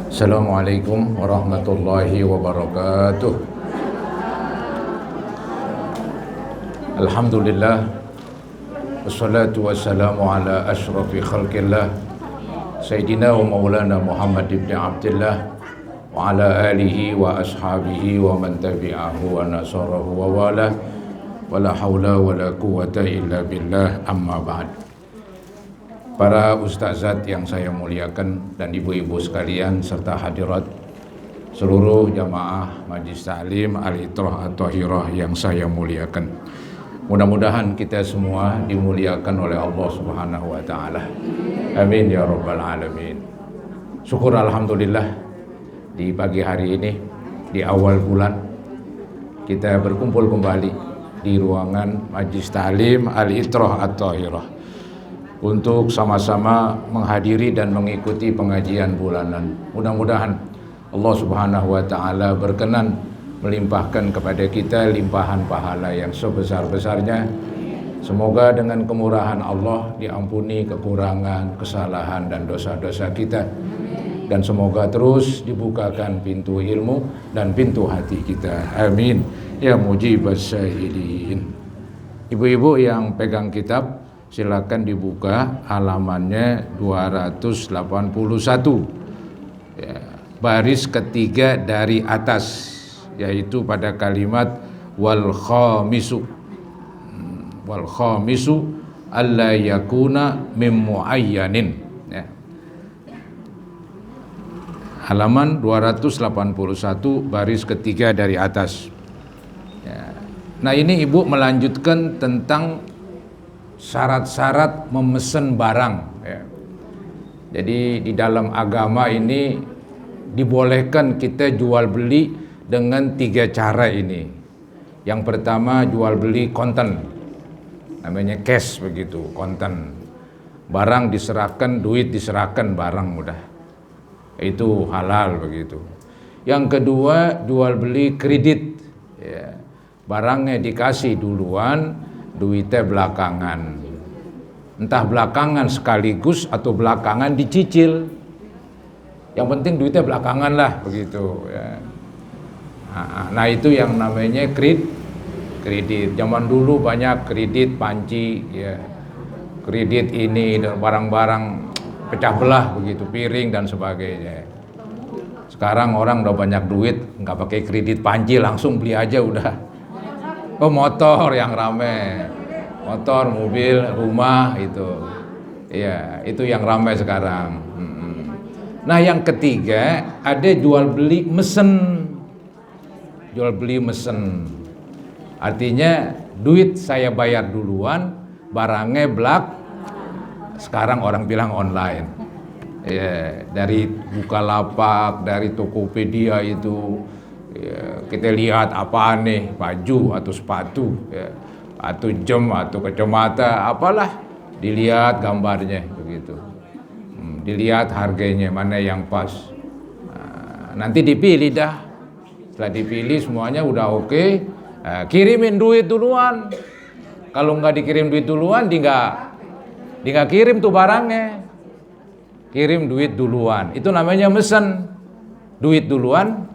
Assalamualaikum warahmatullahi wabarakatuh. Alhamdulillah, wassalatu wassalamu ala ashrafi khalqillah, Sayyidina wa maulana Muhammad ibn Abdullah wa ala alihi wa ashabihi wa man tabi'ahu wa nasarahu wa wala wa la hawla wa la quwata illa billah, amma ba'd. Para ustazat yang saya muliakan dan ibu-ibu sekalian serta hadirat seluruh jamaah Majlis Ta'lim Al-Itrah At-Thahirah yang saya muliakan. Mudah-mudahan kita semua dimuliakan oleh Allah Subhanahu wa taala. Amin ya rabbal alamin. Syukur alhamdulillah di pagi hari ini di awal bulan kita berkumpul kembali di ruangan Majlis Ta'lim Al-Itrah At-Thahirah untuk sama-sama menghadiri dan mengikuti pengajian bulanan. Mudah-mudahan Allah Subhanahu wa taala berkenan melimpahkan kepada kita limpahan pahala yang sebesar-besarnya. Semoga dengan kemurahan Allah diampuni kekurangan, kesalahan dan dosa-dosa kita, dan semoga terus dibukakan pintu ilmu dan pintu hati kita. Amin ya mujibas syahidin. Ibu-ibu yang pegang kitab, silakan dibuka halamannya 281 ya, baris ketiga dari atas, yaitu pada kalimat wal khamisu alla yakuna mim muayyanin ya. Halaman 281 baris ketiga dari atas ya. Nah, ini ibu melanjutkan tentang syarat-syarat memesan barang ya. Jadi di dalam agama ini dibolehkan kita jual beli dengan 3 cara ini. Yang pertama jual beli konten, namanya cash begitu, konten. Barang diserahkan, duit diserahkan, barang mudah. Itu halal begitu. Yang kedua jual beli kredit ya. Barangnya dikasih duluan, duitnya belakangan, entah belakangan sekaligus atau belakangan dicicil, yang penting duitnya belakangan lah begitu ya. Nah itu yang namanya kredit. Zaman dulu banyak kredit panci ya, kredit ini dan barang-barang pecah belah begitu, piring dan sebagainya. Sekarang orang udah banyak duit, nggak pakai kredit panci, langsung beli aja udah. Oh, motor yang rame, motor, mobil, rumah itu, ya itu yang ramai sekarang. Nah yang ketiga ada jual beli mesen, artinya duit saya bayar duluan, barangnya sekarang orang bilang online, ya dari Bukalapak, dari Tokopedia itu. Ya, kita lihat apa nih, baju atau sepatu ya, atau jam atau kacamata, apalah, dilihat gambarnya begitu, dilihat harganya mana yang pas. Nanti dipilih dah. Setelah dipilih semuanya udah oke, kirimin duit duluan. Kalau nggak dikirim duit duluan, nggak kirim tuh barangnya. Kirim duit duluan, itu namanya mesen. Duit duluan,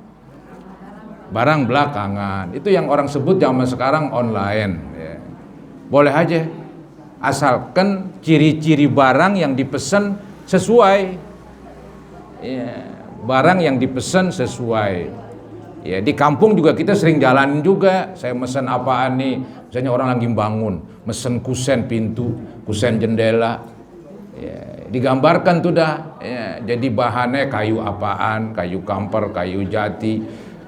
barang belakangan. Itu yang orang sebut zaman sekarang online ya. Boleh aja, asalkan ciri-ciri barang yang dipesan sesuai ya, barang yang dipesan sesuai ya. Di kampung juga kita sering jalanin juga. Saya mesen apaan nih, misalnya orang lagi bangun, mesen kusen pintu, kusen jendela ya, digambarkan tuh dah ya. Jadi bahannya kayu apaan, kayu kamper, kayu jati,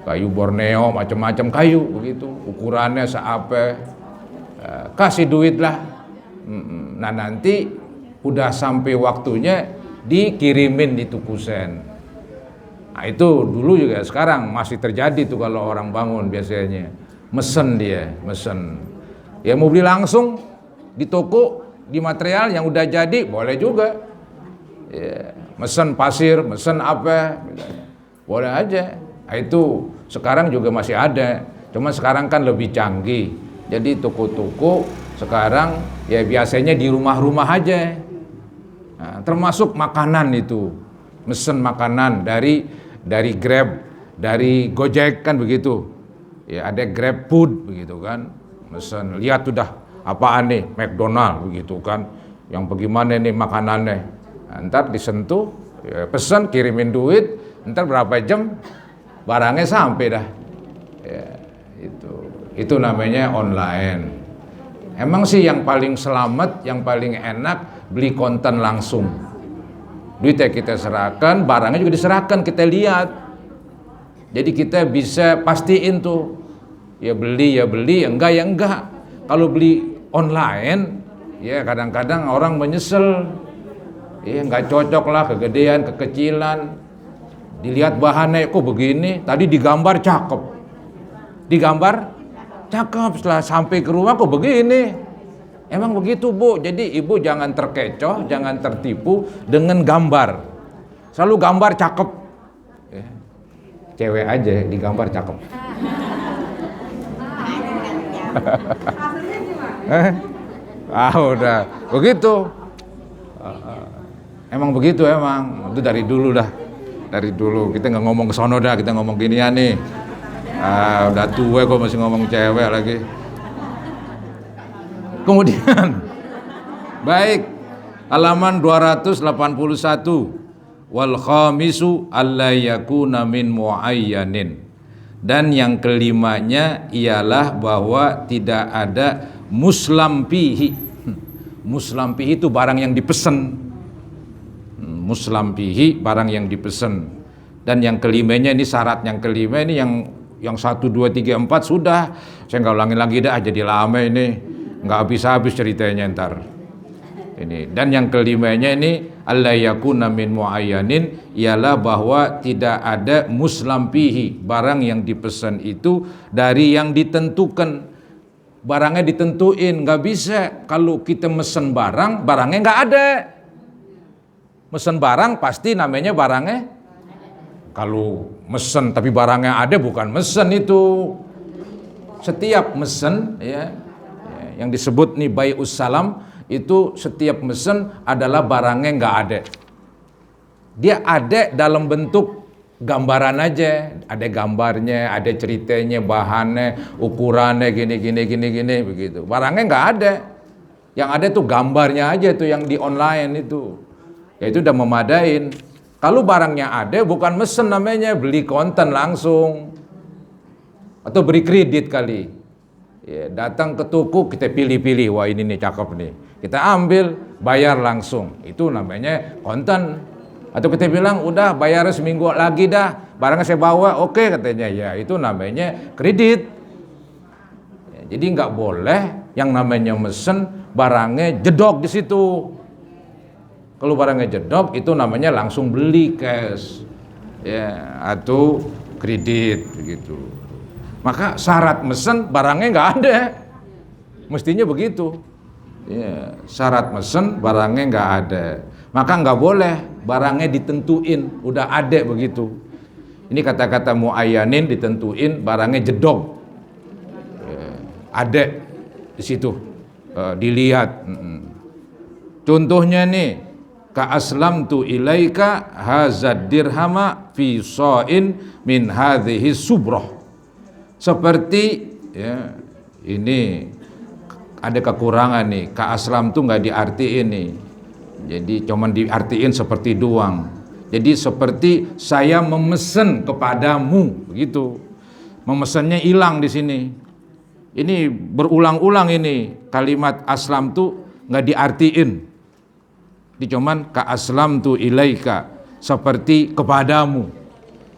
kayu Borneo, macam-macam kayu begitu, ukurannya seapa, kasih duit lah. Nah nanti udah sampai waktunya dikirimin itu kusen. Nah itu dulu juga, sekarang masih terjadi tuh kalau orang bangun biasanya mesen ya, mau beli langsung di toko, di material yang udah jadi boleh juga ya. Mesen pasir, mesen apa boleh aja. Nah, itu sekarang juga masih ada, cuma sekarang kan lebih canggih. Jadi toko-toko sekarang ya biasanya di rumah-rumah aja. Nah, termasuk makanan itu. mesen makanan dari Grab, dari Gojek kan begitu. Ya ada Grab Food begitu kan. Mesen, lihat sudah apaan nih, McDonald begitu kan. Yang bagaimana nih makanannya. Nah, ntar disentuh, ya, pesen, kirimin duit, ntar berapa jam barangnya sampai dah. Ya, itu namanya online. Emang sih yang paling selamat, yang paling enak beli konten langsung. Duitnya kita serahkan, barangnya juga diserahkan, kita lihat. Jadi kita bisa pastiin tuh, ya beli, ya enggak ya enggak. Kalau beli online, ya kadang-kadang orang menyesal, ya nggak cocok lah, kegedean, kekecilan. Dilihat bahannya kok begini, tadi digambar cakep, setelah sampai ke rumah kok begini. Emang begitu Bu, jadi ibu jangan terkecoh, jangan tertipu dengan gambar. Selalu gambar cakep, ya. Cewek aja digambar cakep. Udah begitu. Emang begitu emang. Itu dari dulu dah. Dari dulu kita nggak ngomong ke sono dah, kita ngomong ginian nih. Udah tua kok masih ngomong cewek lagi. Kemudian baik, halaman 281. Wal khamisu alla yakuna min muayyanin. Dan yang kelimanya ialah bahwa tidak ada muslampihi. Muslampihi itu barang yang dipesan. Muslampihi barang yang dipesan. Dan yang kelimanya ini syarat yang kelima ini yang 1, 2, 3, 4 sudah. Saya nggak ulangin lagi dah, jadi lama ini. Nggak habis-habis ceritanya ntar. Ini. Dan yang kelimanya ini alla yakuna min muayyanin, ialah bahwa tidak ada muslampihi, barang yang dipesan itu dari yang ditentukan. Barangnya ditentuin, nggak bisa. Kalau kita mesen barang, barangnya nggak ada. Mesen barang pasti namanya barangnya. Kalau mesen tapi barangnya ada, bukan mesen itu. Setiap mesen ya, yang disebut nih bai'us salam, itu setiap mesen adalah barangnya nggak ada. Dia ada dalam bentuk gambaran aja, ada gambarnya, ada ceritanya, bahannya, ukurannya, gini begitu. Barangnya nggak ada. Yang ada tuh gambarnya aja tuh yang di online itu. Ya itu udah memadain. Kalau barangnya ada, bukan mesen namanya, beli konten langsung. Atau beri kredit kali. Ya, datang ke toko, kita pilih-pilih, wah ini nih cakep nih. Kita ambil, bayar langsung. Itu namanya konten. Atau kita bilang, udah bayar seminggu lagi dah, barangnya saya bawa, oke katanya. Ya itu namanya kredit. Ya, jadi nggak boleh yang namanya mesen, barangnya jedok di situ. Kalau barangnya jedok, itu namanya langsung beli cash. Ya, atau kredit begitu. Maka syarat mesen barangnya nggak ada, mestinya begitu. Ya, syarat mesen barangnya nggak ada, maka nggak boleh barangnya ditentuin, udah ada begitu. Ini kata-kata muayyanin, ditentuin, barangnya jedok, ya, ada di situ, dilihat. Contohnya nih, ka aslamtu ilaika hazad dirhama fi sha'in min hadhihi subrah. Seperti ya, ini ada kekurangan nih, ka aslam tuh nggak diartiin nih. Jadi cuman diartiin seperti doang. Jadi seperti saya memesan kepadamu begitu. Memesannya hilang di sini. Ini berulang-ulang ini kalimat aslam tuh nggak diartiin. Di cuman ka aslam tuh ilaika, seperti kepadamu.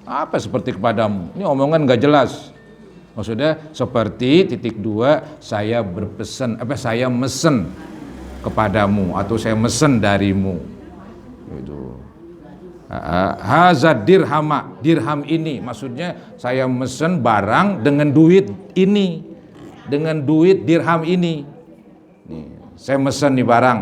Apa seperti kepadamu? Ini omongan nggak jelas. Maksudnya seperti titik 2, saya berpesan, saya mesen kepadamu atau saya mesen darimu. Itu. Hazad dirhama, dirham ini maksudnya saya mesen barang dengan duit ini, dengan duit dirham ini. Nih, saya mesen nih barang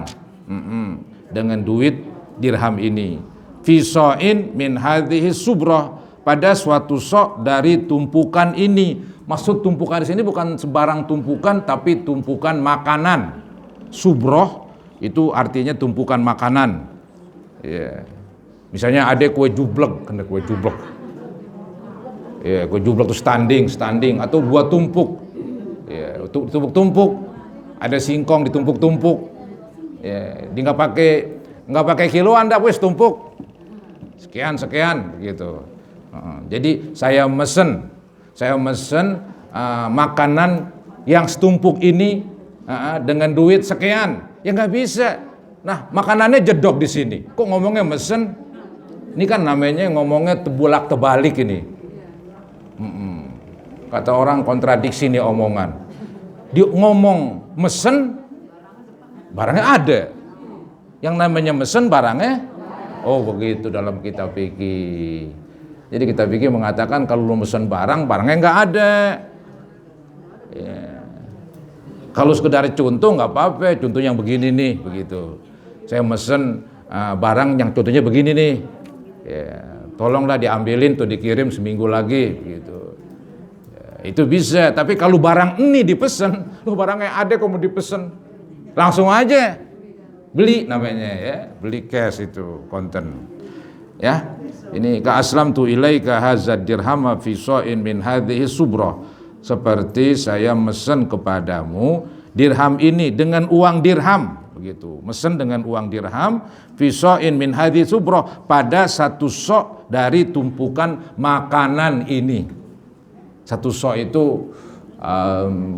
dengan duit dirham ini. Fi sha'in min hadhihi subrah, pada suatu sok dari tumpukan ini. Maksud tumpukan di sini bukan sebarang tumpukan, tapi tumpukan makanan. Subroh itu artinya tumpukan makanan. Ya. Misalnya ada kue jublek, kena kue jublek. Ya, kue jublek itu standing atau buat tumpuk. Ya, tumpuk-tumpuk. Ada singkong ditumpuk-tumpuk. Ya, di nggak pakai kiloan dah wes tumpuk. Sekian begitu. Jadi saya mesen makanan yang setumpuk ini dengan duit sekian. Ya nggak bisa. Nah, makanannya jedok di sini. Kok ngomongnya mesen? Ini kan namanya ngomongnya terbalik ini. Kata orang kontradiksi nih omongan. Dia ngomong mesen, barangnya ada. Yang namanya mesen barangnya, oh begitu dalam kitab fikih. Jadi kitab fikih mengatakan kalau lu mesen barangnya nggak ada. Ya. Kalau sekedar contoh nggak apa-apa, contoh yang begini nih, begitu. Saya mesen barang yang contohnya begini nih. Ya, tolonglah diambilin tuh dikirim seminggu lagi gitu. Ya, itu bisa, tapi kalau barang ini dipesen, barangnya ada kok mau dipesen, langsung aja beli namanya ya, beli cash itu konten. Ya, ini ka aslam tu ilaika hazad dirhama fi sha'in min hadhihi subrah. Seperti saya mesen kepadamu dirham ini dengan uang dirham. Begitu, mesen dengan uang dirham fi sha'in min hadhihi subrah, pada satu sok dari tumpukan makanan ini. Satu sok itu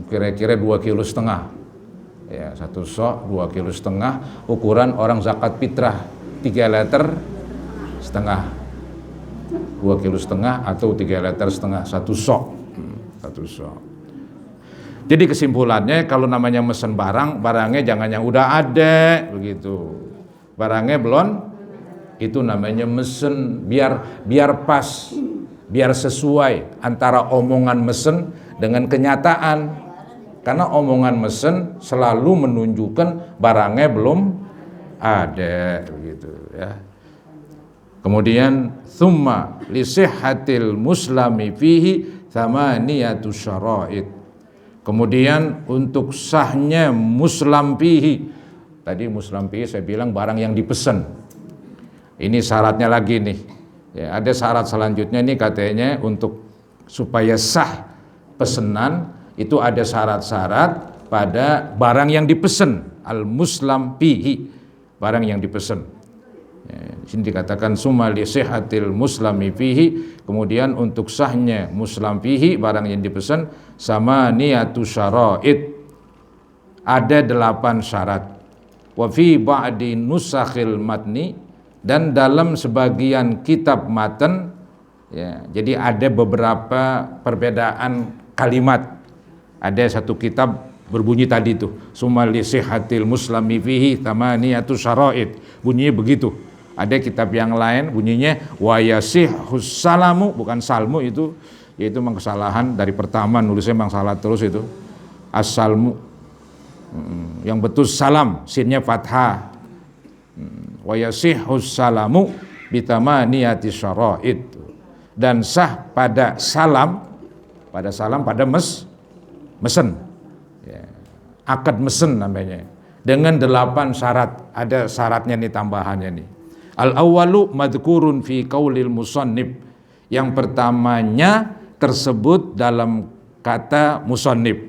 kira-kira 2,5 kilo. Ya, satu sok 2,5 kilo, ukuran orang zakat fitrah 3,5 liter, 2,5 kilo atau 3,5 liter, satu sok. Satu sok. Jadi kesimpulannya kalau namanya mesen barangnya jangan yang udah ada begitu. Barangnya belum, itu namanya mesen, biar pas, biar sesuai antara omongan mesen dengan kenyataan. Karena omongan mesen selalu menunjukkan barangnya belum ada begitu ya. Kemudian summa li sihhatil muslimi fihi thamaniyatu syara'id. Kemudian untuk sahnya muslam fihi, tadi muslam fihi saya bilang barang yang dipesan. Ini syaratnya lagi nih. Ya, ada syarat selanjutnya nih katanya untuk supaya sah pesanan itu ada syarat-syarat pada barang yang dipesan, al muslam fihi, barang yang dipesan. Ya, di sini dikatakan summa li sihhatil muslimi fihi, kemudian untuk sahnya muslam fihi barang yang dipesan sama niyatu syara'id, ada 8 syarat. Wa fi ba'di nusakhil matni, dan dalam sebagian kitab matan ya, jadi ada beberapa perbedaan kalimat. Ada satu kitab berbunyi tadi tuh summa li sihhatil muslimi fihi thamaniyatu syara'id, bunyinya begitu. Ada kitab yang lain bunyinya wa yasihhus salamu, bukan salmu itu, yaitu memang kesalahan dari pertama nulisnya memang salah terus itu. As-salmu. Yang betul salam, sinnya fathah. Wa yasihhus salamu bitamaniyati syara'id. Dan sah pada salam pada mesen. Ya. Akad mesen namanya. Dengan 8 syarat, ada syaratnya nih, tambahannya nih. Al-awwalu madhkurun fi qaulil musannif. Yang pertamanya tersebut dalam kata musannif.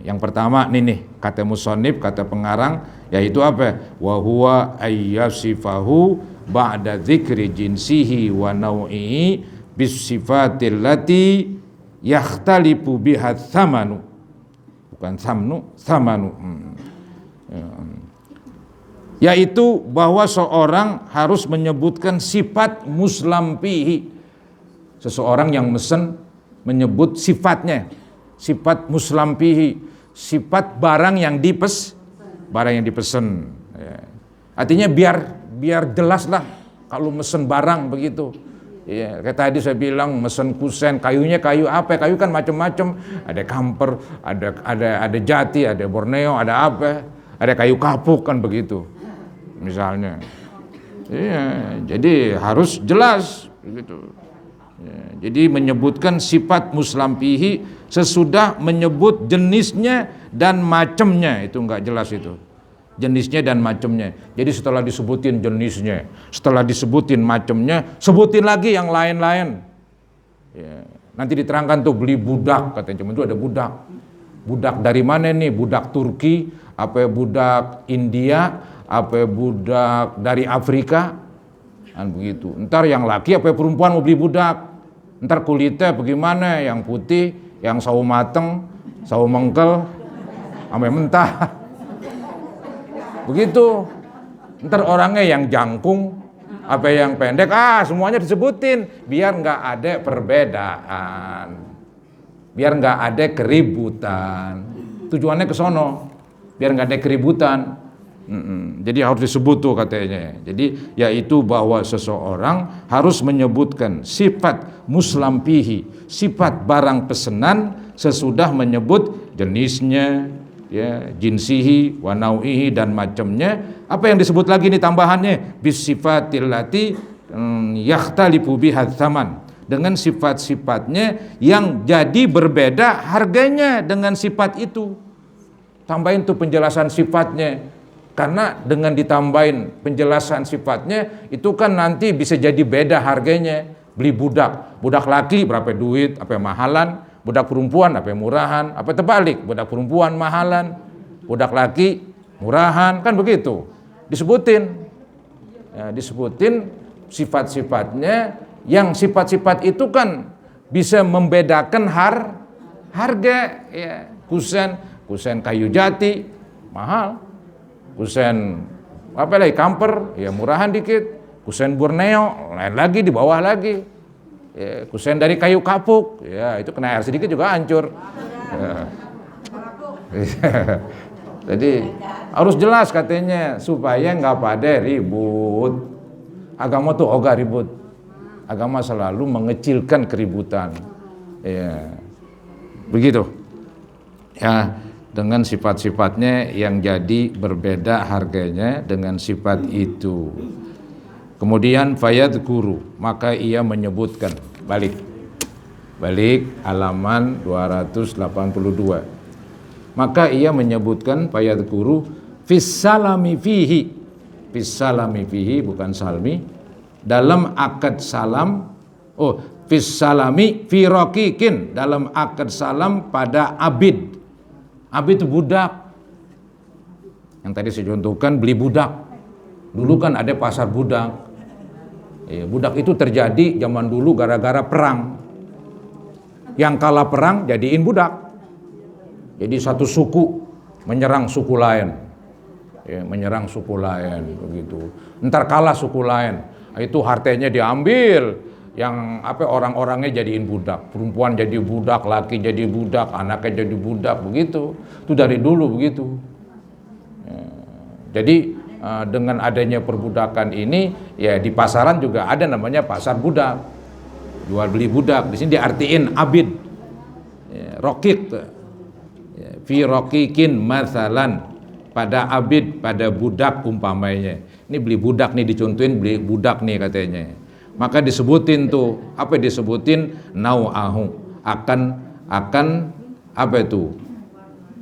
Yang pertama nih kata musannif, kata pengarang, yaitu apa? Wa huwa ayyasifahu ba'da dzikri jinsihi wa nau'ihi bis sifatil lati yakhtalifu biha thamanu. Bukan thamanu. Yaitu bahwa seorang harus menyebutkan sifat muslam fihi. Seseorang yang mesen menyebut sifatnya, sifat muslam fihi, sifat barang yang dipesan. Ya. Artinya biar jelas lah kalau mesen barang begitu. Ya, kayak tadi saya bilang mesen kusen, kayunya kayu apa? Kayu kan macam-macam. Ada kamper, ada jati, ada Borneo, ada apa? Ada kayu kapuk kan begitu. Misalnya, iya, jadi harus jelas begitu. Ya, jadi menyebutkan sifat muslam fihi sesudah menyebut jenisnya dan macamnya itu enggak jelas itu. jenisnya dan macamnya. Jadi setelah disebutin jenisnya, setelah disebutin macamnya, sebutin lagi yang lain-lain. Ya, nanti diterangkan tuh beli budak, katanya cuma itu ada budak. Budak dari mana nih? Budak Turki, apa budak India, apa budak dari Afrika, kan begitu. Ntar yang laki apa perempuan mau beli budak, ntar kulitnya bagaimana? Yang putih, yang sawo mateng, sawo mengkel, sampai mentah. Begitu. Ntar orangnya yang jangkung, apa yang pendek, semuanya disebutin biar nggak ada perbedaan, biar nggak ada keributan. Tujuannya ke sono, biar nggak ada keributan. Jadi harus disebut tuh katanya. Jadi yaitu bahwa seseorang harus menyebutkan sifat muslampihi, sifat barang pesanan sesudah menyebut jenisnya, ya, jinsihi, wa nau'ihi dan macamnya. Apa yang disebut lagi nih tambahannya? Bisifatil lati yakhtalifu biha tsaman, dengan sifat-sifatnya yang jadi berbeda harganya dengan sifat itu. Tambahin tuh penjelasan sifatnya. Karena dengan ditambahin penjelasan sifatnya itu kan nanti bisa jadi beda harganya. Beli budak, budak laki berapa duit, apa mahalan, budak perempuan apa murahan, apa terbalik, budak perempuan mahalan, budak laki murahan, kan begitu. Disebutin. Ya, disebutin sifat-sifatnya, yang sifat-sifat itu kan bisa membedakan harga, ya. Kusen kayu jati mahal. Kusen apa lagi kamper ya murahan dikit, kusen Borneo lain lagi di bawah lagi, ya, kusen dari kayu kapuk ya itu kena air sedikit juga hancur. Ya. Jadi harus jelas katanya supaya nggak pada ribut. Agama tuh ogah ribut, agama selalu mengecilkan keributan, ya begitu ya. Dengan sifat-sifatnya yang jadi berbeda harganya dengan sifat itu. Kemudian fayadhkuru, maka ia menyebutkan, balik halaman 282. Maka ia menyebutkan fayadhkuru fissalami fihi bukan salmi, dalam akad salam, fissalami fi raqiqin, dalam akad salam pada abid. Abid itu budak. Yang tadi saya contohkan beli budak. Dulu kan ada pasar budak. Ya, budak itu terjadi zaman dulu gara-gara perang. Yang kalah perang jadiin budak. Jadi satu suku menyerang suku lain. Ya, menyerang suku lain begitu. Ntar kalah suku lain. Itu hartanya diambil. Yang orang-orangnya jadiin budak, perempuan jadi budak, laki jadi budak, anaknya jadi budak, begitu. Itu dari dulu begitu. Ya. Jadi dengan adanya perbudakan ini, ya di pasaran juga ada namanya pasar budak, jual beli budak. Di sini diartiin abid, ya, roqiq, ya, fi roqiqin masalan, pada abid, pada budak umpamanya. Ini beli budak nih, dicontohin beli budak nih katanya. Maka disebutin tuh, apa disebutin? Nau'ahu, akan apa itu?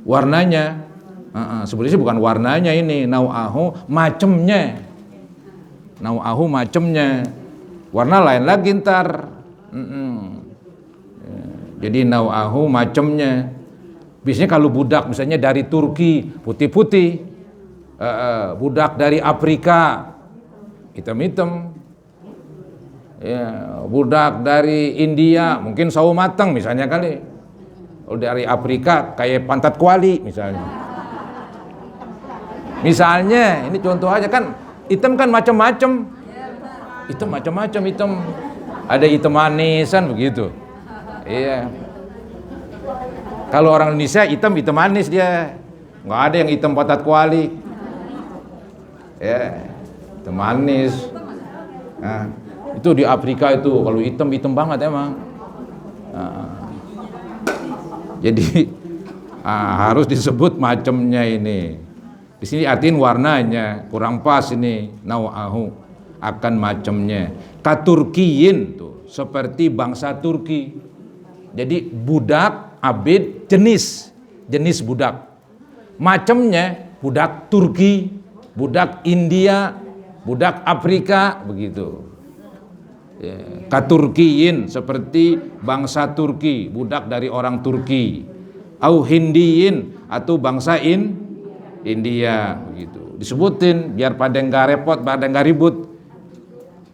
Warnanya. Sebenarnya bukan warnanya ini, nau'ahu macemnya. Nau'ahu macemnya. Warna lain lagi ntar. Jadi nau'ahu macemnya. Biasanya kalau budak misalnya dari Turki putih-putih, budak dari Afrika hitam-hitam. Ya, budak dari India mungkin sawo matang misalnya kali. Kalau dari Afrika kayak pantat kuali misalnya. Misalnya ini contoh aja kan, hitam kan macam-macam. Hitam macam-macam hitam. Ada hitam manisan begitu. Iya. Kalau orang Indonesia hitam manis dia. Nggak ada yang hitam pantat kuali. Ya, hitam manis. Nah, itu di Afrika itu kalau hitam banget emang. Jadi harus disebut macamnya ini. Di sini artiin warnanya kurang pas ini, nau'ahu akan macamnya. Katurkiyin tuh seperti bangsa Turki. Jadi budak, abid, jenis budak. Macamnya budak Turki, budak India, budak Afrika, begitu. Ya, katurkiyin, seperti bangsa Turki, budak dari orang Turki. Au hindiyin, atau bangsa India, begitu. Disebutin biar pada enggak repot, pada enggak ribut.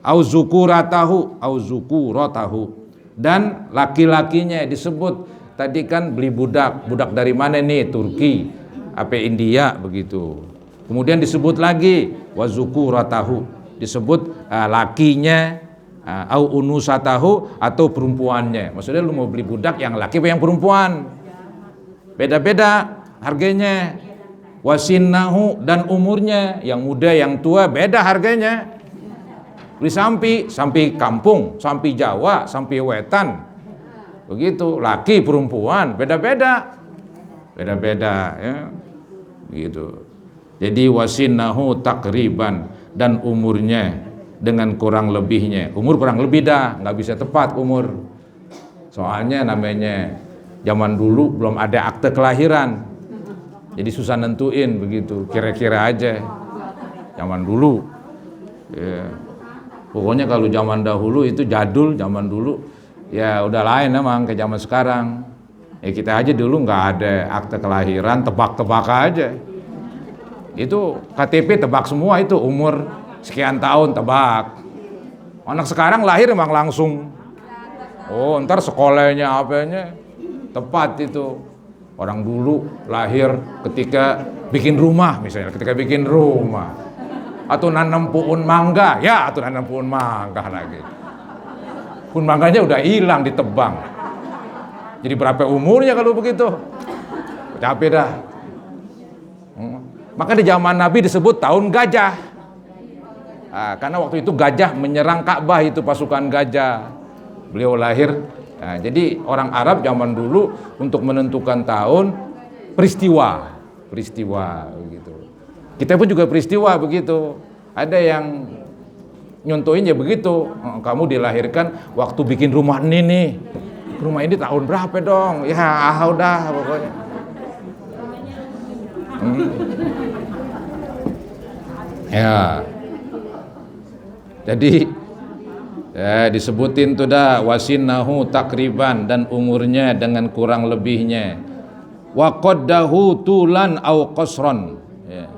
Au zukuratahu, dan laki-lakinya disebut. Tadi kan beli budak dari mana nih? Turki, apa India, begitu. Kemudian disebut lagi wa zukuratahu, disebut lakinya, au unusatahu, atau perempuannya. Maksudnya lu mau beli budak yang laki apa yang perempuan? Beda-beda harganya. Wasinnahu, dan umurnya, yang muda yang tua beda harganya. Beli sampai kampung, sampai Jawa, sampai Wetan, begitu. Laki perempuan beda-beda ya, gitu. Jadi wasinnahu takriban, dan umurnya dengan kurang lebihnya. Umur kurang lebih dah, nggak bisa tepat umur. Soalnya namanya zaman dulu belum ada akte kelahiran, jadi susah nentuin, begitu. Kira-kira aja zaman dulu ya. Pokoknya kalau zaman dahulu itu jadul, zaman dulu ya udah lain emang ke zaman sekarang. Ya kita aja dulu nggak ada akte kelahiran, tebak-tebak aja. Itu KTP tebak semua, itu umur sekian tahun tebak. Anak sekarang lahir emang langsung, oh ntar sekolahnya apanya tepat itu. Orang dulu lahir ketika bikin rumah, misalnya ketika bikin rumah, atau nanam pohon mangga, ya atau nanam pohon mangga lagi. Pohon mangganya udah hilang ditebang. Jadi berapa umurnya kalau begitu? Capek dah. Maka di zaman Nabi disebut tahun gajah. Karena waktu itu gajah menyerang Ka'bah, itu pasukan gajah. Beliau lahir. Jadi orang Arab zaman dulu untuk menentukan tahun peristiwa begitu. Kita pun juga peristiwa begitu. Ada yang nyontohin ya begitu. Kamu dilahirkan waktu bikin rumah ini nih. Rumah ini tahun berapa dong? Ya udah pokoknya. Ya. Jadi disebutin tuh dah wasinnahu takriban, dan umurnya dengan kurang lebihnya. Wa qaddahu tulan au qasran. Ya.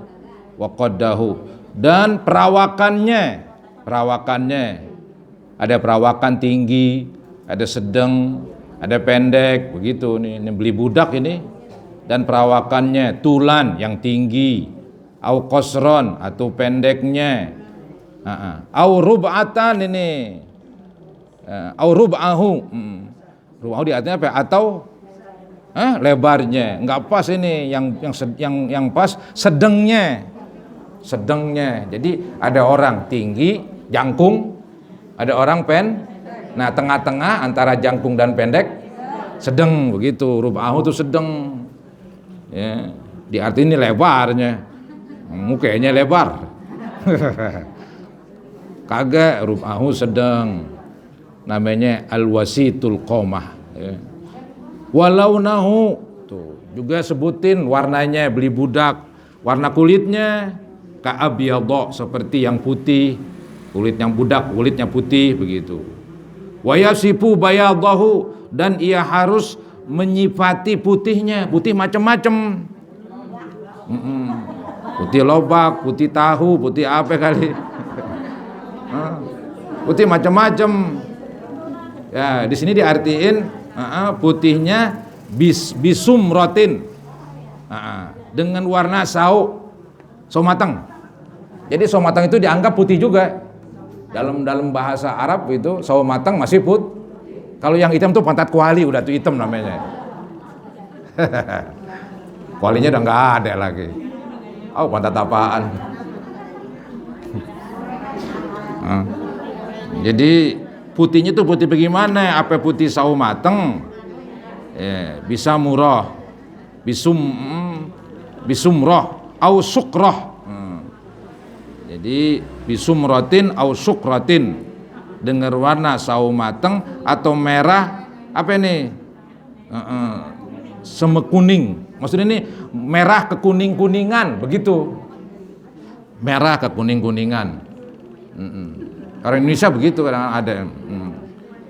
Wa qaddahu, dan perawakannya ada perawakan tinggi, ada sedang, ada pendek, begitu nih. Ini beli budak ini, dan perawakannya tulan yang tinggi, au qasran atau pendeknya, au rub'atan ini, au rub'ahu. Rub'ahu di artinya apa? Atau lebarnya nggak pas ini, yang pas sedangnya. Jadi ada orang tinggi jangkung, ada orang nah tengah-tengah antara jangkung dan pendek sedang, begitu. Rub'ahu itu sedang ya, di arti ini lebarnya, mukanya lebar. Kagak, rub'ahu sedang, namanya al-wasitul qomah ya. Walau nahu, tuh juga sebutin warnanya, beli budak, warna kulitnya ka'abyadha, seperti yang putih, kulit yang budak kulitnya putih, begitu. Wayasifu bayadahu, dan ia harus menyifati putihnya. Putih macam-macam, putih lobak, putih tahu, putih apa kali. Putih macam-macam ya. Di sini diartiin putihnya bisumrotin, dengan warna sawo matang. Jadi sawo matang itu dianggap putih juga. Dalam bahasa Arab itu sawo matang masih Kalau yang hitam tuh pantat kuali, udah tuh hitam namanya. Kualinya udah nggak ada lagi. Pantat apaan? Jadi putihnya tuh putih bagaimana? Apa putih sawo matang? Bisa murah, bisumroh, au sukroh. Jadi bisumrotin au sukrotin, dengan warna sawo matang atau merah, apa ini? semekuning. Maksudnya ini merah ke kuning-kuningan, begitu. Merah ke kuning-kuningan. Orang Indonesia begitu kadang ada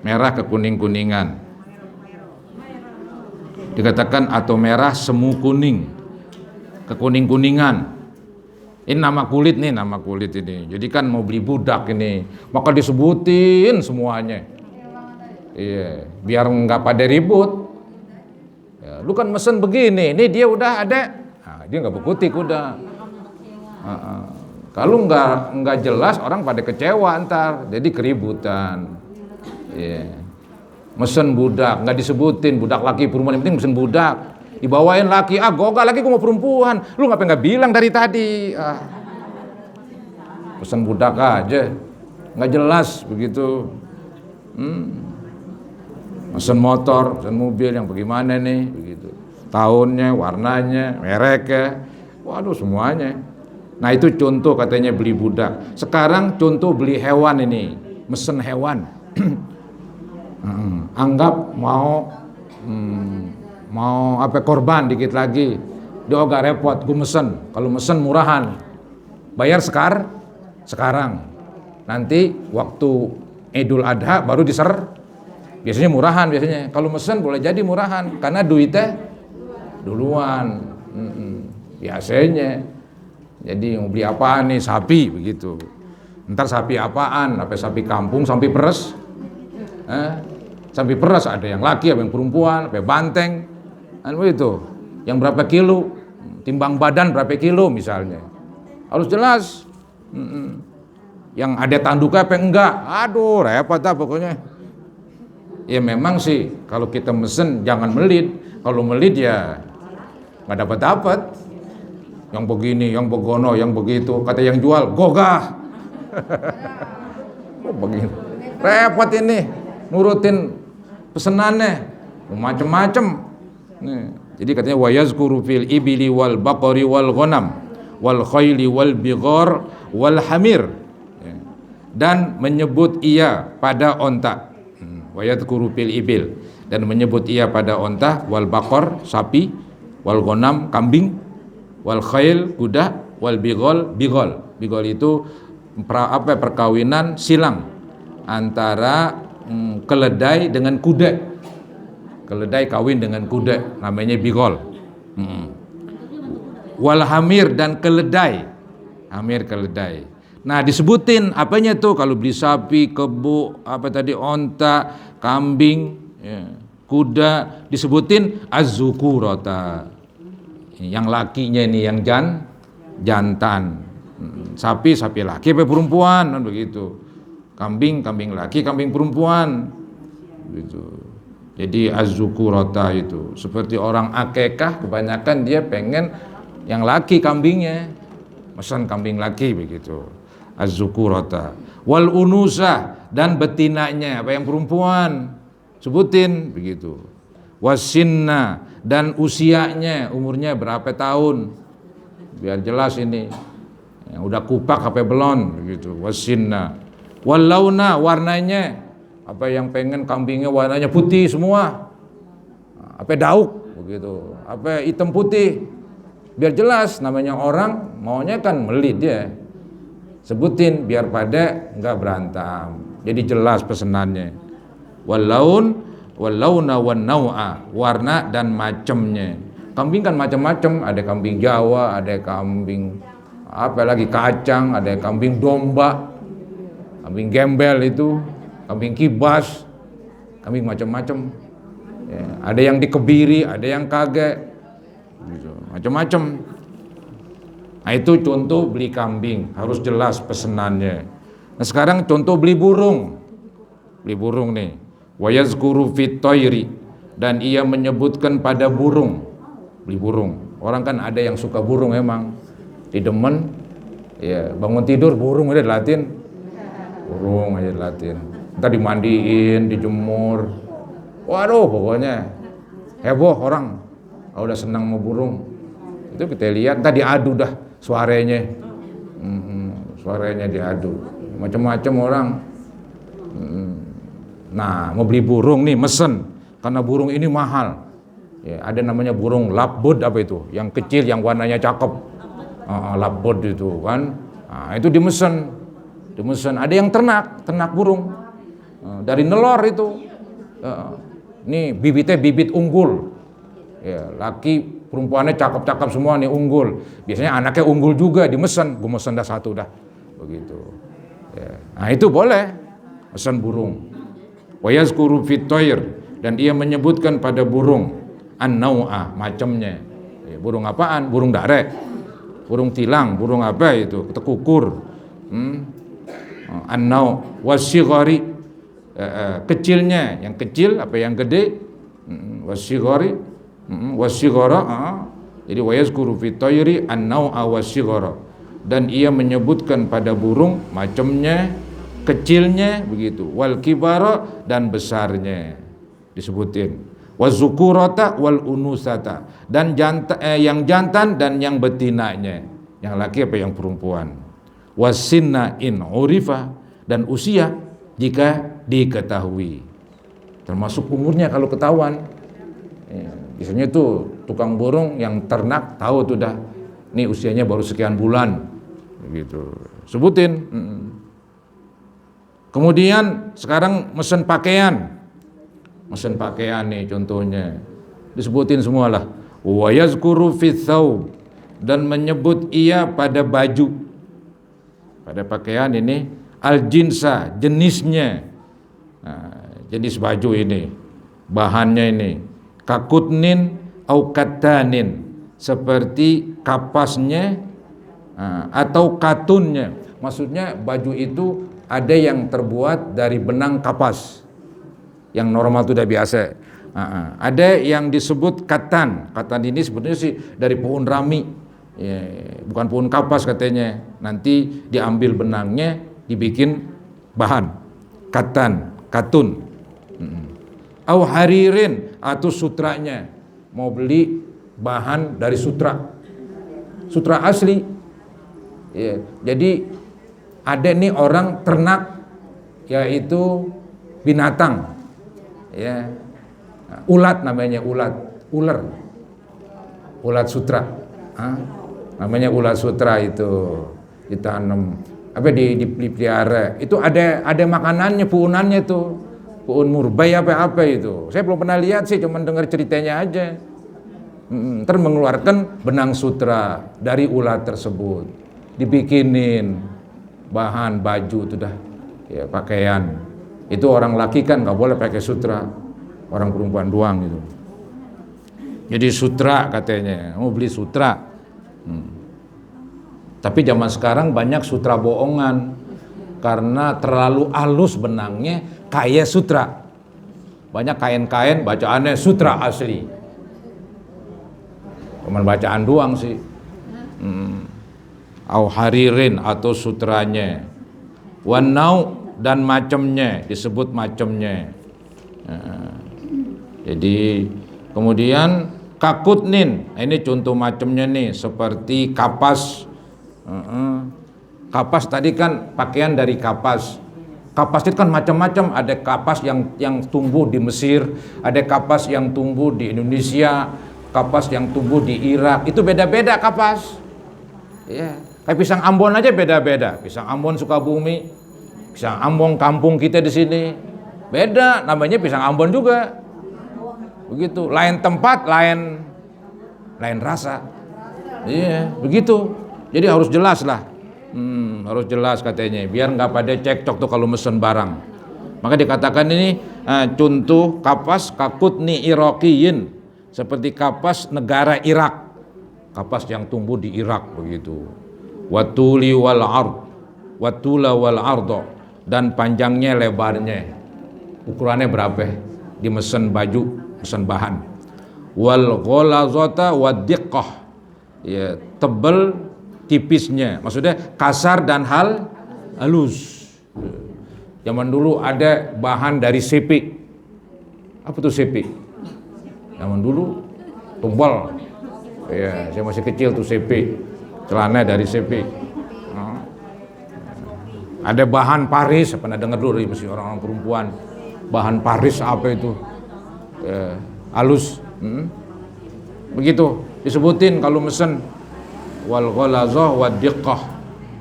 merah ke kuning-kuningan. Dikatakan atau merah semu kuning, ke kuning-kuningan. Ini nama kulit nih, nama kulit ini. Jadi kan mau beli budak ini, maka disebutin semuanya. Iya, biar nggak pada ribut. Ya, lu kan mesen begini, ini dia udah ada. Nah, dia nggak berkutik udah. Kalau nggak jelas orang pada kecewa ntar, jadi keributan. Iya. Mesen budak, nggak disebutin budak laki perempuan, yang penting mesen budak. Dibawain laki, gogah lagi gue mau perempuan. Lu ngapain nggak bilang dari tadi? Pesen budak aja, nggak jelas begitu. Pesen motor, pesen mobil yang bagaimana nih? Begitu. Tahunnya, warnanya, mereknya, waduh semuanya. Nah itu contoh katanya beli budak. Sekarang contoh beli hewan ini, mesen hewan. Anggap mau apa korban dikit lagi, dia agak repot, gue mesen. Kalau mesen murahan, bayar sekarang. Nanti waktu Idul Adha baru biasanya murahan biasanya. Kalau mesen boleh jadi murahan, karena duitnya duluan. Biasanya. Jadi mau beli apaan nih, sapi begitu. Ntar sapi apaan? Apa sapi kampung, sapi peres? Sapi peres ada yang laki, ada yang perempuan, ada yang banteng. Itu yang berapa kilo, timbang badan berapa kilo misalnya, harus jelas. Yang ada tanduknya apa enggak, aduh repot dah pokoknya. Ya memang sih kalau kita mesen jangan melit, kalau melit ya nggak dapat. Yang begini, yang begono, yang begitu, kata yang jual gogah. Begini repot ini nurutin pesenannya macem-macem. Jadi katanya wa yazkuru fil ibili wal baqari wal ghanam wal khayli wal bighar wal hamir, dan menyebut ia pada onta. Wa yazkuru fil ibil, dan menyebut ia pada onta, wal baqar sapi, wal ghanam kambing, wal khayl kuda, wal bighal itu perkawinan silang antara keledai dengan kuda. Keledai kawin dengan kuda, namanya bigol. Wal hamir, dan keledai. Hamir keledai. Nah disebutin apanya tuh, kalau beli sapi, kebo, onta, kambing, kuda, disebutin az-zukurata. Yang lakinya ini yang jantan. Sapi laki, apa perempuan, kan begitu. Kambing laki, kambing perempuan. Begitu. Jadi az-zukurata itu seperti orang akekah, kebanyakan dia pengen yang laki kambingnya, mesen kambing laki begitu. Az-zukurata. Wal unusa, dan betinanya, apa yang perempuan, sebutin begitu. Wasinna, dan usianya, umurnya berapa tahun, biar jelas ini. Yang udah kupak apa belum begitu. Wasinna. Wal launa, warnanya. Apa yang pengen kambingnya warnanya putih semua, apa dauk begitu, apa hitam putih, biar jelas. Namanya orang maunya kan melit dia, sebutin biar pada nggak berantem, jadi jelas pesenannya. Walauna wan nau'a, warna dan macamnya. Kambing kan macam-macam, ada kambing Jawa, ada kambing apa lagi kacang, ada kambing domba, kambing gembel itu, kambing kibas, kambing macam-macam. Ya, ada yang dikebiri, ada yang kagak, gitu, macam-macam. Nah itu contoh beli kambing, harus jelas pesenannya. Nah sekarang contoh beli burung nih. Wa yazkuru fit tayri, dan ia menyebutkan pada burung. Beli burung. Orang kan ada yang suka burung emang, didemen. Ya bangun tidur burung aja dilatin, burung aja dilatin. Ntar dimandiin, dijemur, waduh pokoknya heboh orang kalau udah senang mau burung. Itu kita lihat, ntar diadu dah suaranya, suaranya diadu, macam-macam orang. Nah mau beli burung nih, mesen, karena burung ini mahal, Ya, ada namanya burung lovebird apa itu, yang kecil yang warnanya cakep. Lovebird itu kan. Itu dimesen. Ada yang ternak burung. Dari nelor itu. Ini bibitnya bibit unggul. Ya, laki perempuannya cakep-cakep semua nih, unggul. Biasanya anaknya unggul juga, dimesen. Gue mesen dah satu dah. Begitu. Ya. Nah, itu boleh. Mesen burung. Wa yazkuru fit thair, dan ia menyebutkan pada burung an-nau'a, macamnya. Ya, burung apaan? Burung darek, burung tilang, burung apa itu? Tekukur. An-nau' wasyghari, kecilnya, yang kecil apa yang gede? Wasyghari, wasyghara. Jadi wa yazkuru fit thairi an-nau'a wasyghara, dan ia menyebutkan pada burung macamnya, kecilnya begitu, wal kibara, dan besarnya disebutin, wazukurata wal unusata, dan yang jantan dan yang betinanya, yang laki apa yang perempuan, wasinna in urifa, dan usia jika diketahui, termasuk umurnya kalau ketahuan. Biasanya itu tukang burung yang ternak tahu tuh dah, nih usianya baru sekian bulan begitu, sebutin. Kemudian sekarang mesen pakaian nih contohnya, disebutin semualah. Wa yazkuru fi thawb, dan menyebut ia pada baju, pada pakaian ini, al jinsa, jenisnya. Jenis baju ini, bahannya ini, kakutnin au katanin, seperti kapasnya atau katunnya. Maksudnya baju itu ada yang terbuat dari benang kapas, yang normal itu udah biasa. Ada yang disebut katan ini sebetulnya sih dari pohon rami, ya, bukan pohon kapas katanya. Nanti diambil benangnya, dibikin bahan katun. Au haririn, atau sutranya, mau beli bahan dari sutra asli. Ya, jadi ada nih orang ternak, yaitu binatang, ya, ulat namanya, ular sutra, namanya ulat sutra, itu ditanam apa, dipelihara. Itu ada makanannya, puunannya tuh, puun murbay apa itu. Saya belum pernah lihat sih, cuma dengar ceritanya aja. Ntar mengeluarkan benang sutra dari ulat tersebut, dibikinin bahan baju itu dah, ya, pakaian. Itu orang laki kan nggak boleh pakai sutra, orang perempuan doang gitu. Jadi sutra katanya, mau beli sutra. Tapi zaman sekarang banyak sutra bohongan, karena terlalu halus benangnya, kayak sutra. Banyak kain-kain bacaannya sutra asli, cuman bacaan doang sih. Au haririn, atau sutranya, wanau, dan macamnya, disebut macamnya. Jadi kemudian kakutnin, ini contoh macamnya nih, seperti kapas. Kapas tadi kan pakaian dari kapas. Kapas itu kan macam-macam, ada kapas yang tumbuh di Mesir, ada kapas yang tumbuh di Indonesia, kapas yang tumbuh di Irak, itu beda-beda kapas. Ya. Kayak pisang Ambon aja beda-beda. Pisang Ambon Sukabumi, pisang Ambon kampung kita di sini, beda, namanya pisang Ambon juga. Begitu, lain tempat, lain rasa. Iya, begitu. Jadi harus jelas lah. Harus jelas katanya, biar nggak pada cekcok tuh kalau mesen barang. Maka dikatakan ini contoh kapas kakutni Iraqiyin, seperti kapas negara Irak, kapas yang tumbuh di Irak begitu. Watuli wal ard, watula wal ardo, dan panjangnya lebarnya, ukurannya berapa? Dimesen baju, mesen bahan. Wal ghalazata wad diqqah, ya, tebel tipisnya, maksudnya kasar dan halus. Zaman dulu ada bahan dari sepi. Apa tuh sepi? Zaman dulu tebal. Ya, saya masih kecil tuh sepi. Celana dari sepi. Ada bahan Paris, pernah dengar dulu dari mesti orang-orang perempuan. Bahan Paris apa itu? Halus. Begitu disebutin kalau mesen. Wal ghalazah wad diqqah,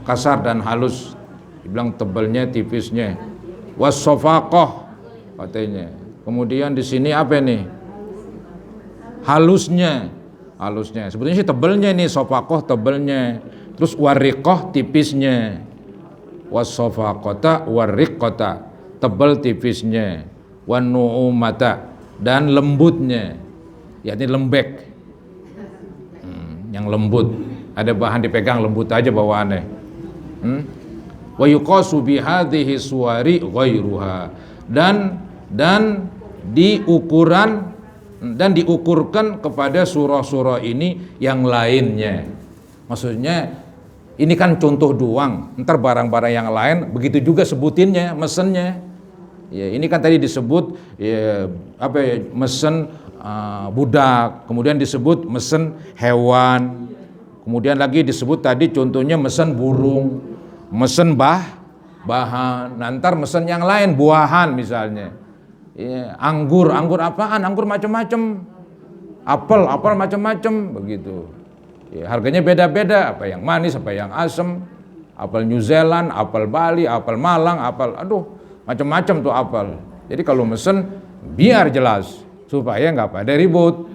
kasar dan halus. Dibilang tebalnya, tipisnya. Was safaqah katanya. Kemudian di sini apa nih? Halusnya. Sebetulnya sih tebelnya nih, safaqah tebelnya. Terus wariqah tipisnya. Was safaqata wariqata, tebal tipisnya. Wan nu'umata, dan lembutnya. Yakni lembek. Yang lembut. Ada bahan dipegang lembut aja bawaannya. Wa yuqasu bi hadhihi suwari ghairuha, dan diukurkan kepada surah-surah ini yang lainnya. Maksudnya ini kan contoh doang, ntar barang-barang yang lain begitu juga sebutinnya, mesennya. Ya, ini kan tadi disebut ya, mesen budak, kemudian disebut mesen hewan, kemudian lagi disebut tadi contohnya mesen burung, mesen bahan, nanti mesen yang lain, buahan misalnya, ya, anggur apaan, anggur macam-macam, apel macam-macam begitu. Ya, harganya beda-beda, apa yang manis, apa yang asam, apel New Zealand, apel Bali, apel Malang, macam-macam tuh apel. Jadi kalau mesen biar jelas supaya nggak pada ribut,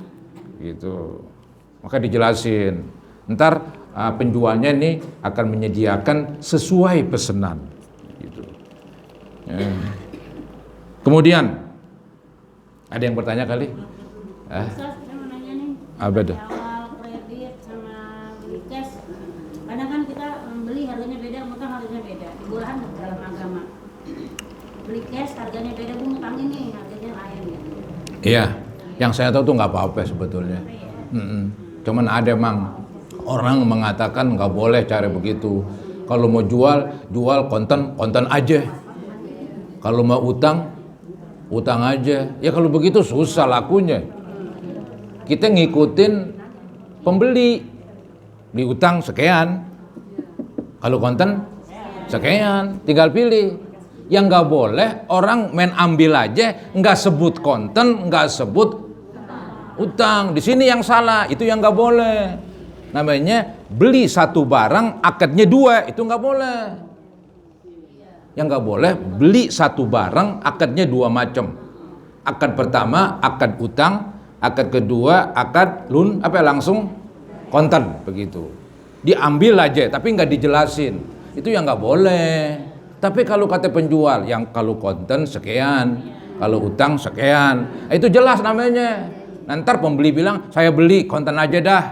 gitu. Maka dijelasin. Ntar penjualnya nih akan menyediakan sesuai pesanan, gitu. Ya. Kemudian ada yang bertanya kali? Ustaz, saya mau nanya nih. Apa tuh? Awal kredit sama beli cash, kadang kan kita beli harganya beda, ngutang harganya beda. Di murahan dalam agama. Beli cash harganya beda, gue ngutangin nih harganya lain gitu. Iya, yang saya tahu tuh nggak apa-apa sebetulnya. Cuman ada emang orang mengatakan nggak boleh cara begitu. Kalau mau jual konten aja. Kalau mau utang aja. Ya kalau begitu susah lakunya. Kita ngikutin pembeli, beli utang sekian. Kalau konten sekian, tinggal pilih. Yang nggak boleh orang main ambil aja, nggak sebut konten, nggak sebut utang. Di sini yang salah, itu yang nggak boleh. Namanya beli satu barang, akadnya dua, itu nggak boleh. Yang nggak boleh beli satu barang, akadnya dua macam. Akad pertama, akad utang, akad kedua, akad langsung konten begitu. Diambil aja, tapi nggak dijelasin. Itu yang nggak boleh. Tapi kalau kata penjual, yang kalau konten sekian, kalau utang sekian, itu jelas namanya. Nanti pembeli bilang, saya beli konten aja dah.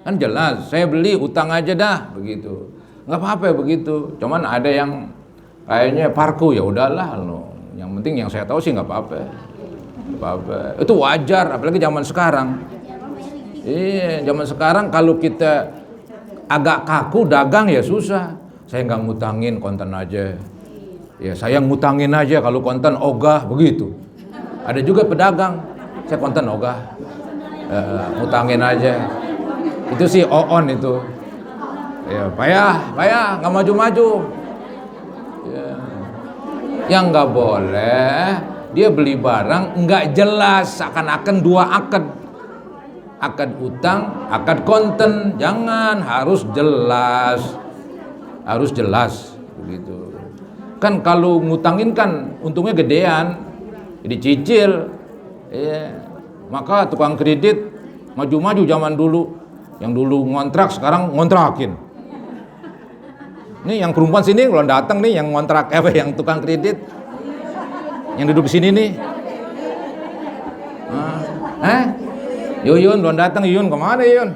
Kan jelas, saya beli utang aja dah, begitu. Nggak apa-apa begitu. Cuman ada yang kayaknya parku, ya udahlah. Yang penting yang saya tahu sih nggak apa-apa. Itu wajar, apalagi zaman sekarang. Iya, zaman sekarang kalau kita agak kaku dagang ya susah. Saya nggak ngutangin, konten aja. Ya saya ngutangin aja, kalau konten ogah begitu. Ada juga pedagang, saya konten ogah, ngutangin aja. Itu sih on itu. Ya payah, nggak maju-maju. Ya. Yang nggak boleh, dia beli barang nggak jelas, seakan-akan dua akad. Akad utang, akad konten, jangan, harus jelas begitu. Kan kalau ngutangin kan untungnya gedean, dicicil. Ya. Maka tukang kredit maju-maju zaman dulu. Yang dulu ngontrak sekarang ngontrakin. Nih yang perempuan sini kalau datang nih yang ngontrak yang tukang kredit. Yang duduk di sini nih. Yuyun belum datang, Yuyun kemana Yuyun?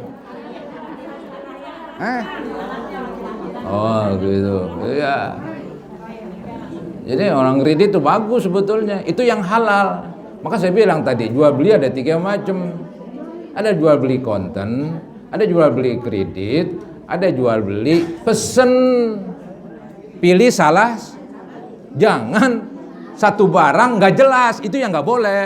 Oh gitu, iya. Jadi orang kredit itu bagus sebetulnya, itu yang halal. Maka saya bilang tadi, jual beli ada 3 macam. Ada jual beli konten, ada jual beli kredit, ada jual beli pesen. Pilih salah, jangan satu barang nggak jelas, itu yang nggak boleh.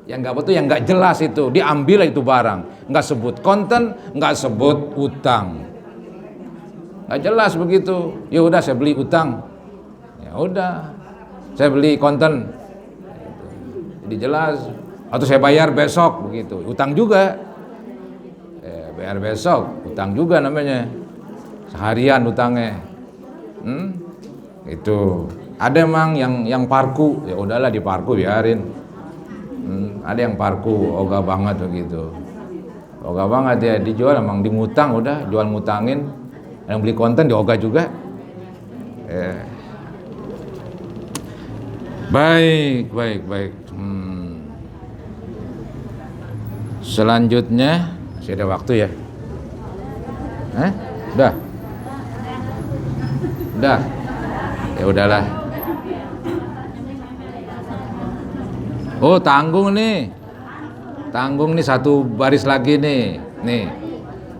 Yang nggak betul, yang nggak jelas itu diambil itu barang, nggak sebut konten, nggak sebut utang. Nggak jelas begitu. Ya udah saya beli utang, ya udah saya beli konten, jadi jelas. Atau saya bayar besok begitu, utang juga. Bayar besok, utang juga namanya. Seharian utangnya. Itu. Ada emang yang parku, ya udahlah di parku biarin. Ada yang parku, ogah banget begitu. Ogah banget ya, dijual emang dimutang udah, jual mutangin. Yang beli konten diogah juga. Baik. Selanjutnya, masih ada waktu ya? Udah. Ya udahlah. Oh, tanggung nih satu baris lagi nih.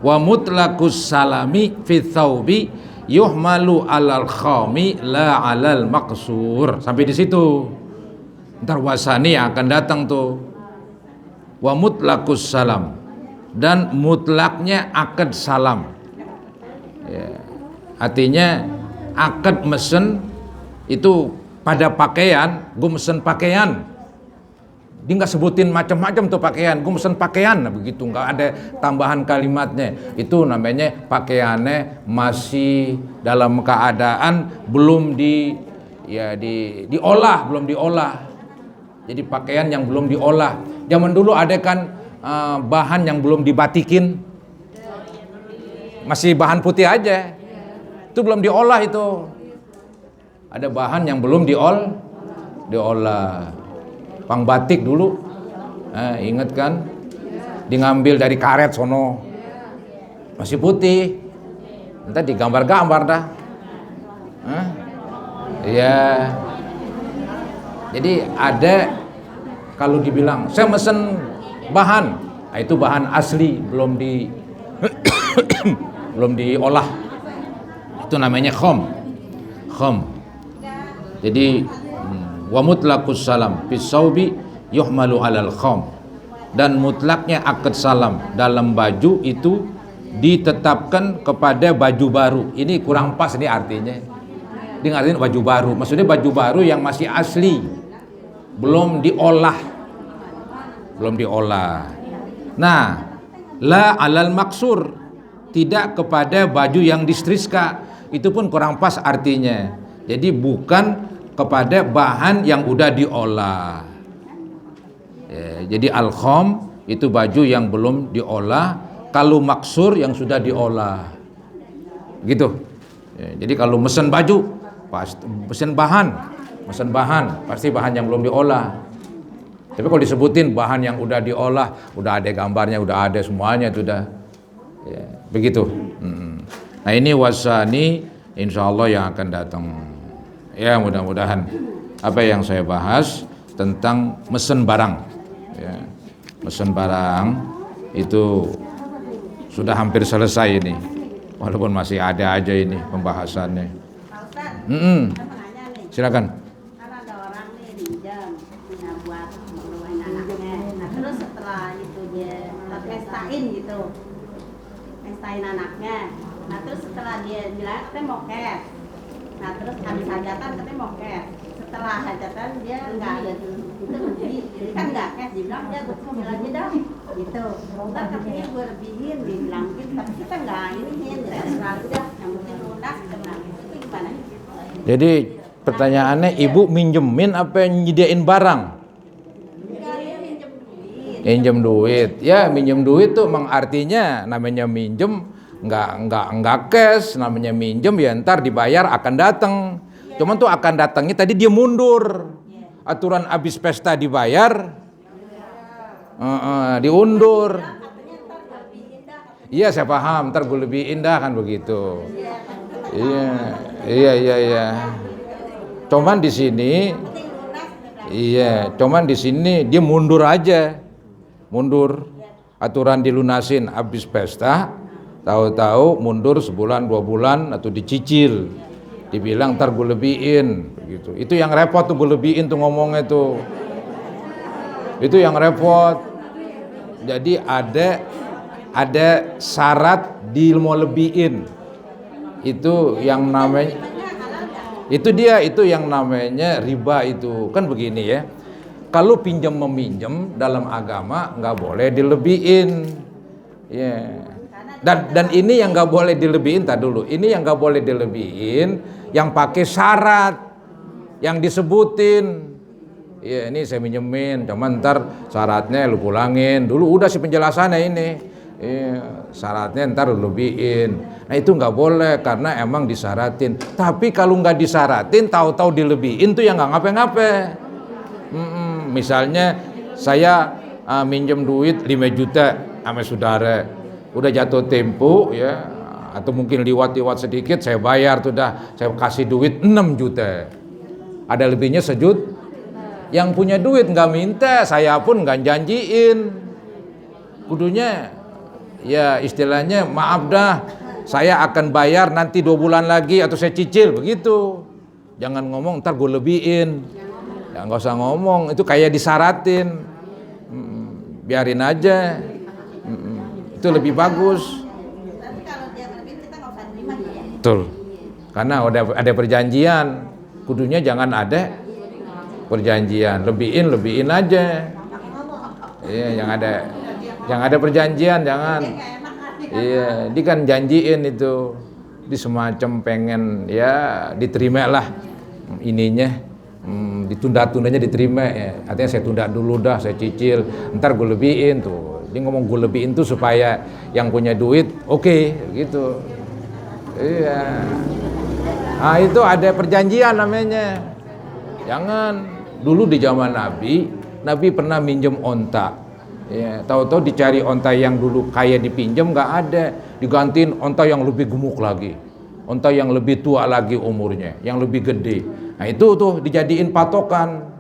Wa mutlaqus salami fi thawbi yuhmalu alal khami la alal maqsur. Sampai di situ. Ntar wasani akan datang tuh. Wa mutlaqus salam, dan mutlaknya akad salam. Ya. Artinya akad mesen itu pada pakaian, gue mesen pakaian. Dia nggak sebutin macam-macam tuh pakaian, gue mesen pakaian, nah begitu, nggak ada tambahan kalimatnya. Itu namanya pakaiannya masih dalam keadaan belum diolah. Jadi pakaian yang belum diolah. Zaman dulu ada kan bahan yang belum dibatikin, masih bahan putih aja, itu belum diolah itu. Ada bahan yang belum diolah. Pang batik dulu, inget kan? Diambil dari karet sono, masih putih, entah digambar-gambar dah. Iya. Jadi ada kalau dibilang saya mesen bahan, itu bahan asli belum diolah. Itu namanya khom. Jadi wa mutlaqus salam fi saubi yuhmalu alal khom, dan mutlaknya akad salam dalam baju itu ditetapkan kepada baju baru. Ini kurang pas nih artinya. Dia artinya baju baru, maksudnya baju baru yang masih asli, belum diolah. Nah, la alal maksur, tidak kepada baju yang distriska. Itu pun kurang pas artinya. Jadi bukan kepada bahan yang udah diolah. Jadi al-khom itu baju yang belum diolah. Kalau maksur yang sudah diolah. Gitu. Jadi kalau mesen baju, mesen bahan pasti bahan yang belum diolah. Tapi kalau disebutin bahan yang udah diolah, udah ada gambarnya, udah ada semuanya, itu udah begitu. Nah ini wasani, insya Allah yang akan datang. Ya mudah-mudahan apa yang saya bahas tentang mesen barang, mesen barang itu sudah hampir selesai ini, walaupun masih ada aja ini pembahasannya. Silakan. Kan ada orang nih pinjam punya buat mengeluarin anaknya. Nah terus setelah itu dia pestain anaknya. Nah terus setelah dia bilang katanya mau cash. Nah terus habis hajatan katanya mau cash. Setelah hajatan dia enggak ada itu jadi kan enggak cash, dibilang dia gue mobil aja dong gitu. Ntar katanya gue lebihin, dibilangin tapi kita enggak iniin, selalu dah yang penting lunas kena. Itu gimana? Jadi pertanyaannya, ibu minjemin apa nyediain barang? Minjem duit. Ya, minjem duit tuh emang artinya namanya minjem enggak cash, namanya minjem ya ntar dibayar akan datang. Cuman tuh akan datangnya tadi dia mundur. Aturan abis pesta dibayar, diundur. Iya saya paham, ntar gue lebih indah kan begitu. Iya. Cuman di sini, dia mundur aja, Aturan dilunasin habis pesta, tahu-tahu mundur sebulan 2 bulan atau dicicil, dibilang ntar gue lebihin, begitu. Itu yang repot tuh, gue lebihin tuh ngomongnya tuh. Itu yang repot. Jadi ada syarat di mau lebihin. Itu yang namanya, itu yang namanya riba itu. Kan begini ya, kalau pinjam meminjam dalam agama nggak boleh dilebihin. Ya. Dan ini yang nggak boleh dilebihin, tak dulu. Ini yang nggak boleh dilebihin, yang pakai syarat, yang disebutin. Ya, ini saya minjemin, cuman ntar syaratnya lu pulangin. Dulu udah sih penjelasannya ini. Ya, syaratnya ntar lu lebihin. Nah itu nggak boleh karena emang disyaratin. Tapi kalau nggak disyaratin, tahu-tahu dilebihin tuh yang nggak ngapain-ngapain. Misalnya saya minjem duit 5 juta sama saudara. Udah jatuh tempo ya, atau mungkin liwat-liwat sedikit saya bayar tuh dah, saya kasih duit 6 juta. Ada lebihnya sejuta. Yang punya duit nggak minta, saya pun nggak janjiin. Kudunya ya istilahnya maaf dah, saya akan bayar nanti 2 bulan lagi atau saya cicil begitu. Jangan ngomong ntar gue lebihin. Ya nggak usah ngomong, itu kayak disaratin. Biarin aja. Itu lebih bagus. Tapi kalau dia lebih kita nggak usah terima dia. Betul. Karena ada perjanjian. Kudunya jangan ada perjanjian. Lebihin aja. Iya, yang ada perjanjian jangan. Iya, dia kan janjiin itu. Di semacam pengen ya diterima lah ininya. Ditunda-tundanya diterima ya. Artinya saya tunda dulu dah, saya cicil. Ntar gue lebihin tuh. Dia ngomong gue lebihin tuh supaya yang punya duit oke, gitu. Iya. Nah itu ada perjanjian namanya. Jangan. Dulu di zaman Nabi pernah minjem onta. Ya, tahu-tahu dicari onta yang dulu kayak dipinjam nggak ada, digantiin onta yang lebih gemuk lagi, onta yang lebih tua lagi umurnya, yang lebih gede. Nah itu tuh dijadiin patokan,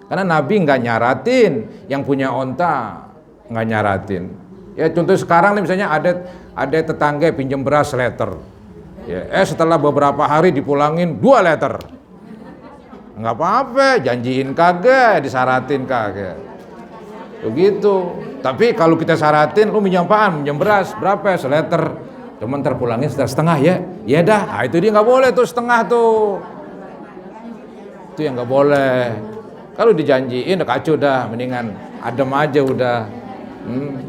karena Nabi nggak nyaratin, yang punya onta nggak nyaratin. Ya contoh sekarang nih misalnya ada tetangga pinjam beras liter, ya, setelah beberapa hari dipulangin 2 liter. Nggak apa-apa, janjiin kagak, disaratin kagak. Begitu. Tapi kalau kita syaratin, lu minjam apaan? Minjam beras, berapa? Seliter. Cuman terpulangin setengah ya. Ya dah, nah, itu dia nggak boleh tuh setengah tuh. Itu yang nggak boleh. Kalau dijanjiin udah kacau dah, mendingan adem aja udah.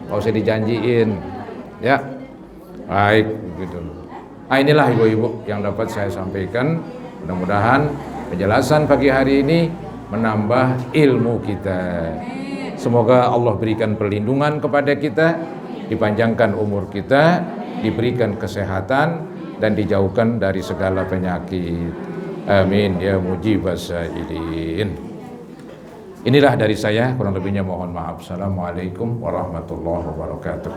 Nggak usah dijanjiin. Ya. Baik, begitu. Nah inilah ibu-ibu yang dapat saya sampaikan. Mudah-mudahan penjelasan pagi hari ini menambah ilmu kita. Semoga Allah berikan perlindungan kepada kita, dipanjangkan umur kita, diberikan kesehatan dan dijauhkan dari segala penyakit. Amin ya mujibas sa'ilin. Inilah dari saya, kurang lebihnya mohon maaf. Assalamualaikum warahmatullahi wabarakatuh.